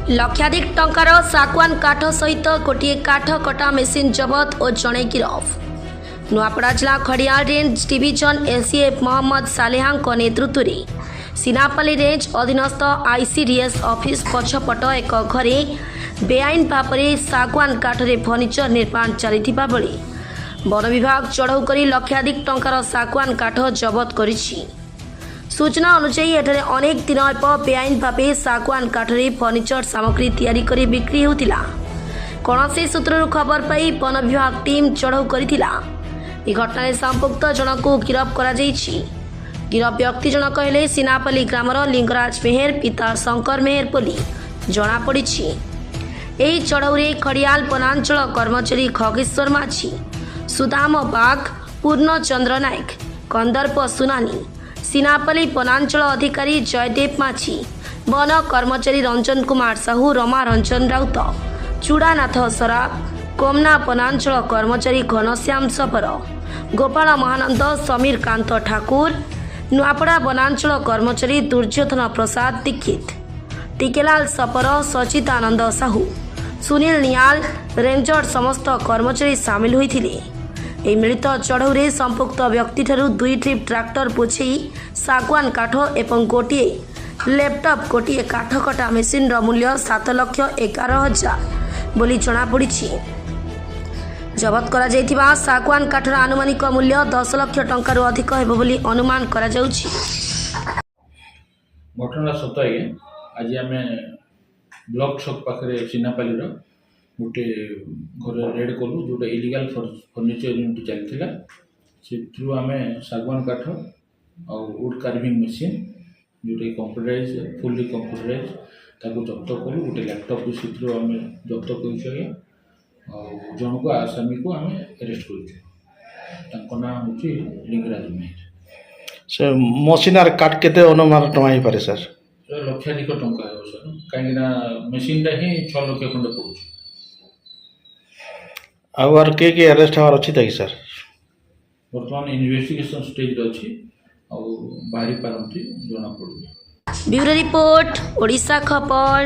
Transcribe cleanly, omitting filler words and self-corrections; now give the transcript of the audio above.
लक्षाधिक टंकार सागवान काठ सहित गोटे काठ कटा मेसीन जबत और जड़े गिरफ। नुआपड़ा जिला Khariar range division ACF Mohammad Saleha नेतृत्व में सिनापाली रेंज अधीनस्थ आईसीडीएस ऑफिस पछपट एक घरे बेआईन भाव में सागवान काठरे फर्निचर निर्माण चलता बेले वन विभाग चढ़ऊ कर लक्षाधिक टंकार सागवान काठ जबत करिछि। सूचना अनुसार एठारे अनेक दिन बेआईन भाव सागवान काठरे फर्निचर सामग्री तैयारी करी बिक्री होतिला। कौनसी सूत्रु खबर पाई वन विभाग टीम चढ़ऊ करथिला। ए घटना संपुक्त जनक को गिरफ करा जायछि। गिरफ व्यक्ति जनक हेले सिनापाली ग्रामर लिंगराज मेहर पिता शंकर मेहर बोली जना पड़िछि। एही चढ़ऊरे खड़ियाल वनांचल कर्मचारी खगेश्वर माझी, सुदाम बाग, पूर्णचंद्र नायक, कंदर्प सुनानी, सिनापाली वनांचल अधिकारी जयदेव माझी, वन कर्मचारी रंजन कुमार साहू, रमा रंजन राउत, चूड़ानाथ सराफ, कोमना वनांचल कर्मचारी घनश्याम सपर, गोपाल महानंद, समीर कांत ठाकुर, नुआपड़ा वनांचल कर्मचारी दुर्योधन प्रसाद दीक्षित, टिकेलाल सपर, सचिदानंद साहू, सुनील नियाल, रेंजर समस्त कर्मचारी सामिल होइथिले। এই মিলিত চढ़ऊरे संपुक्त व्यक्ति ठारू 2 ट्रिप ट्रैक्टर बोझे सागवान काठ एवं गोटे लैपटॉप गोटे काठ कटा मेसीन मूल्य 7,11,000 बोली जनापड़ी। जबत करा जायथिबा सागवान काठर आनुमानिक मूल्य 10 लाख टंकार अधिक हेबो बोली अनुमान करा जाउछि। घटना सत आज्ञा आज आम ब्लॉक छक पाखे सिनापाली गोटे घर रेड कलु जोटा इलिगाल फर्निचर यूनिट चलता से थ्रू आम सागवान काठ और वुड कार्विंग मशीन जोटा कंप्यूटराइज फुल्ली कंप्यूटराइज ताको जब्त कलु। गोटे लैपटॉप भी से थ्रू आम जब्त कर जन को आसामी को आम अरेस्ट कर नाम हूँ लिंगराज मेहर। सर मशीन आर काट केते अनुमान टंका पारे सर? लक्षाधिक टंका है सर कहीं मेसीन ही 6 लाख खंड पड़े। आर के अरेस्ट हवार अच्छी थी सर? बर्तमान इन्वेस्टिगेशन स्टेज अच्छी बाहरी पारती जना पड़े। ब्यूरो रिपोर्ट ओडिशा खबर।